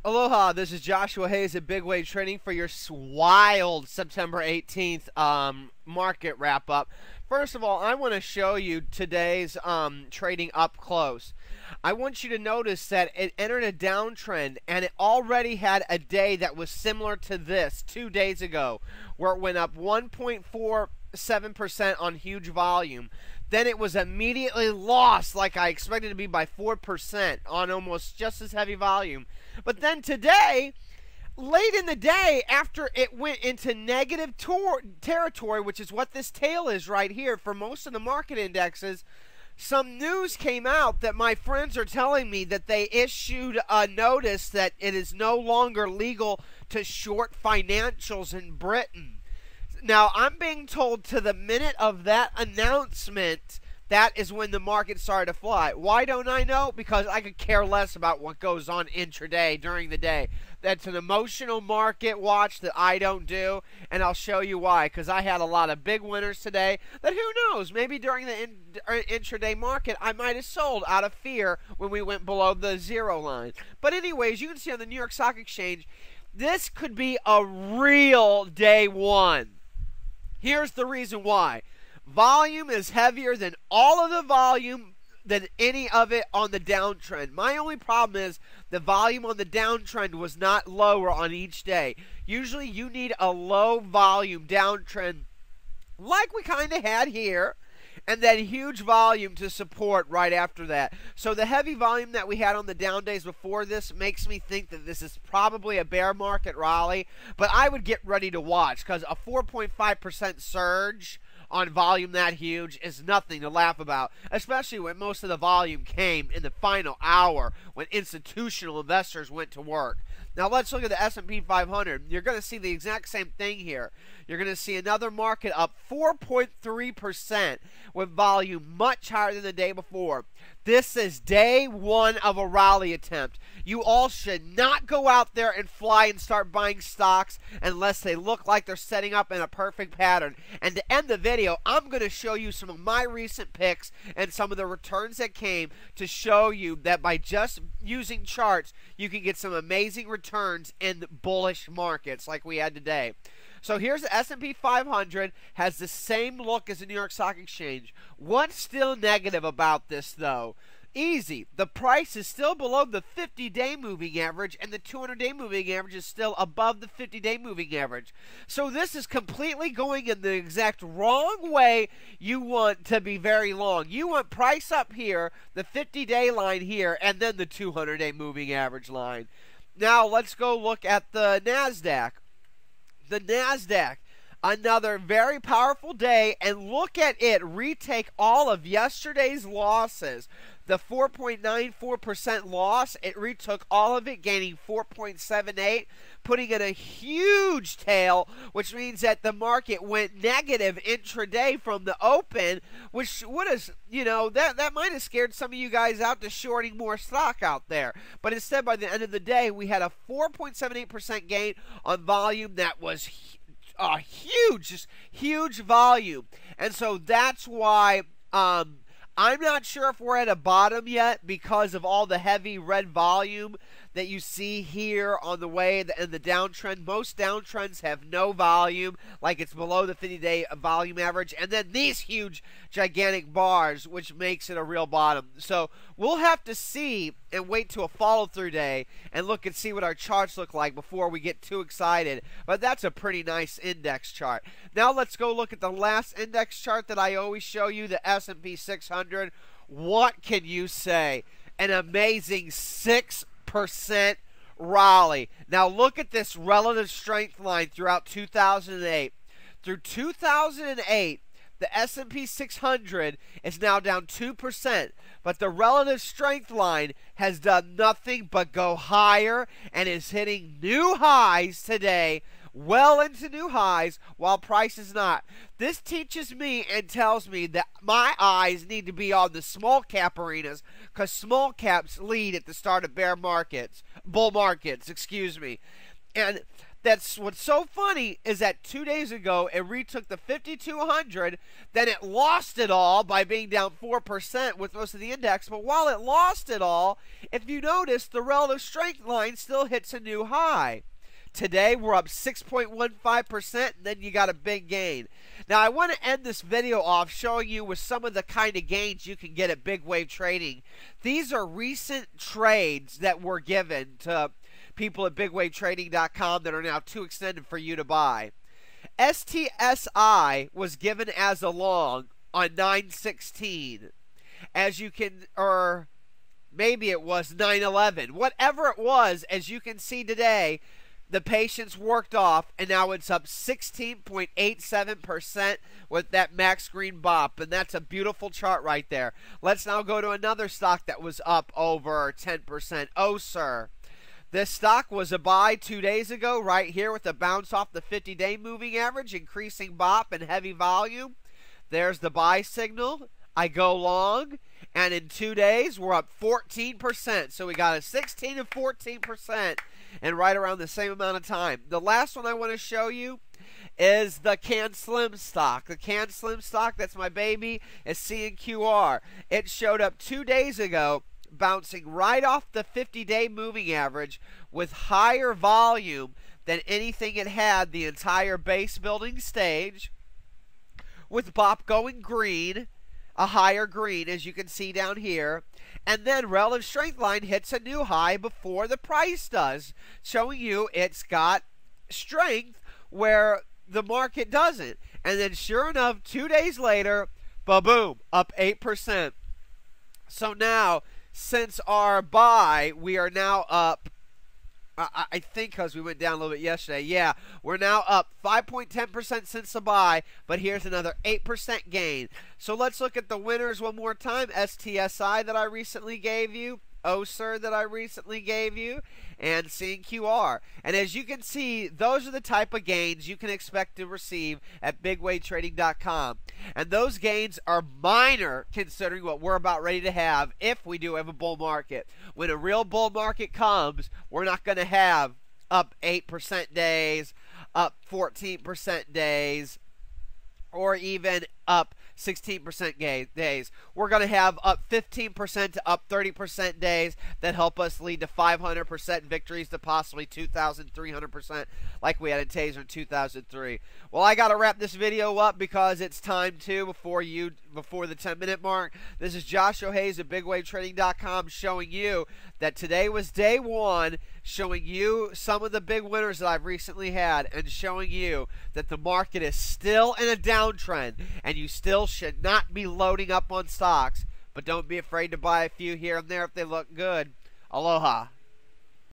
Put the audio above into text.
Aloha, this is Joshua Hayes at Big Wave Trading for your wild September 18th market wrap up. First of all, I want to show you today's trading up close. I want you to notice that it entered a downtrend and it already had a day that was similar to this 2 days ago, where it went up 1.47% on huge volume. Then it was immediately lost, like I expected it to be, by 4% on almost just as heavy volume. But then today, late in the day, after it went into negative territory, which is what this tail is right here for most of the market indexes, some news came out that my friends are telling me that they issued a notice that it is no longer legal to short financials in Britain. Now, I'm being told to the minute of that announcement, that is when the market started to fly. Why don't I know? Because I could care less about what goes on intraday during the day. That's an emotional market watch that I don't do, and I'll show you why. Because I had a lot of big winners today that, who knows, maybe during the intraday market I might have sold out of fear when we went below the zero line. But anyways, you can see on the New York Stock Exchange, this could be a real day one. Here's the reason why. Volume is heavier than all of the volume than any of it on the downtrend. My only problem is the volume on the downtrend was not lower on each day. Usually you need a low volume downtrend like we kind of had here, and then huge volume to support right after that. So the heavy volume that we had on the down days before this makes me think that this is probably a bear market rally, but I would get ready to watch, because a 4.5% surge on volume that huge is nothing to laugh about, especially when most of the volume came in the final hour when institutional investors went to work. Now let's look at the S&P 500. You're going to see the exact same thing here. You're going to see another market up 4.3% with volume much higher than the day before. This is day one of a rally attempt. You all should not go out there and fly and start buying stocks unless they look like they're setting up in a perfect pattern. And to end the video, I'm going to show you some of my recent picks and some of the returns that came to show you that by just using charts, you can get some amazing returns in bullish markets like we had today. So here's the S&P 500, has the same look as the New York Stock Exchange. What's still negative about this, though? Easy. The price is still below the 50-day moving average, and the 200-day moving average is still above the 50-day moving average. So this is completely going in the exact wrong way you want to be very long. You want price up here, the 50-day line here, and then the 200-day moving average line. Now let's go look at the NASDAQ. The NASDAQ, another very powerful day, and look at it retake all of yesterday's losses. The 4.94% loss, it retook all of it, gaining 4.78, putting in a huge tail, which means that the market went negative intraday from the open, which would have, that might have scared some of you guys out to shorting more stock out there. But instead, by the end of the day, we had a 4.78% gain on volume that was huge, just huge volume. And so that's why I'm not sure if we're at a bottom yet because of all the heavy red volume that you see here on the way in the downtrend. Most downtrends have no volume, like it's below the 50-day volume average, and then these huge, gigantic bars, which makes it a real bottom. So we'll have to see and wait till a follow-through day and look and see what our charts look like before we get too excited. But that's a pretty nice index chart. Now let's go look at the last index chart that I always show you, the S&P 600. What can you say? An amazing 6% rally. Now look at this relative strength line throughout 2008. Through 2008, the S&P 600 is now down 2%, but the relative strength line has done nothing but go higher and is hitting new highs today, well into new highs, while price is not. This teaches me and tells me that my eyes need to be on the small cap arenas, because small caps lead at the start of bull markets, excuse me. And That's what's so funny is that 2 days ago it retook the 5200, then it lost it all by being down 4% with most of the index. But while it lost it all, if you notice, the relative strength line still hits a new high. Today we're up 6.15%, and then you got a big gain. Now I want to end this video off showing you with some of the kind of gains you can get at big wave trading. These are recent trades that were given to people at bigwavetrading.com that are now too extended for you to buy. STSI was given as a long on 9/16. As you can, or maybe it was 9/11. Whatever it was, as you can see today, the patience worked off, and now it's up 16.87% with that max green bop, and that's a beautiful chart right there. Let's now go to another stock that was up over 10%, OSIR. This stock was a buy 2 days ago right here with a bounce off the 50-day moving average, increasing bop and heavy volume. There's the buy signal. I go long, and in 2 days we're up 14%. So we got a 16 and 14% in right around the same amount of time. The last one I want to show you is the Can Slim stock. The Can Slim stock, that's my baby, is CNQR. It showed up 2 days ago, bouncing right off the 50-day moving average with higher volume than anything it had the entire base building stage, with bop going green, a higher green as you can see down here, and then relative strength line hits a new high before the price does, showing you it's got strength where the market doesn't. And then sure enough, 2 days later, ba-boom, up 8%. So now, since our buy, we are now up, I think because we went down a little bit yesterday. Yeah, we're now up 5.10% since the buy, but here's another 8% gain. So let's look at the winners one more time. STSI that I recently gave you, OSIR that I recently gave you, and CNQR. And as you can see, those are the type of gains you can expect to receive at bigwavetrading.com. And those gains are minor considering what we're about ready to have if we do have a bull market. When a real bull market comes, we're not going to have up 8% days, up 14% days, or even up 16% days. We're going to have up 15% to up 30% days that help us lead to 500% victories to possibly 2,300% like we had in Taser in 2003. Well, I got to wrap this video up because it's time to before the 10-minute mark. This is Joshua Hayes at BigWaveTrading.com showing you that today was day one, showing you some of the big winners that I've recently had, and showing you that the market is still in a downtrend, and you still should not be loading up on stocks, but don't be afraid to buy a few here and there if they look good. Aloha.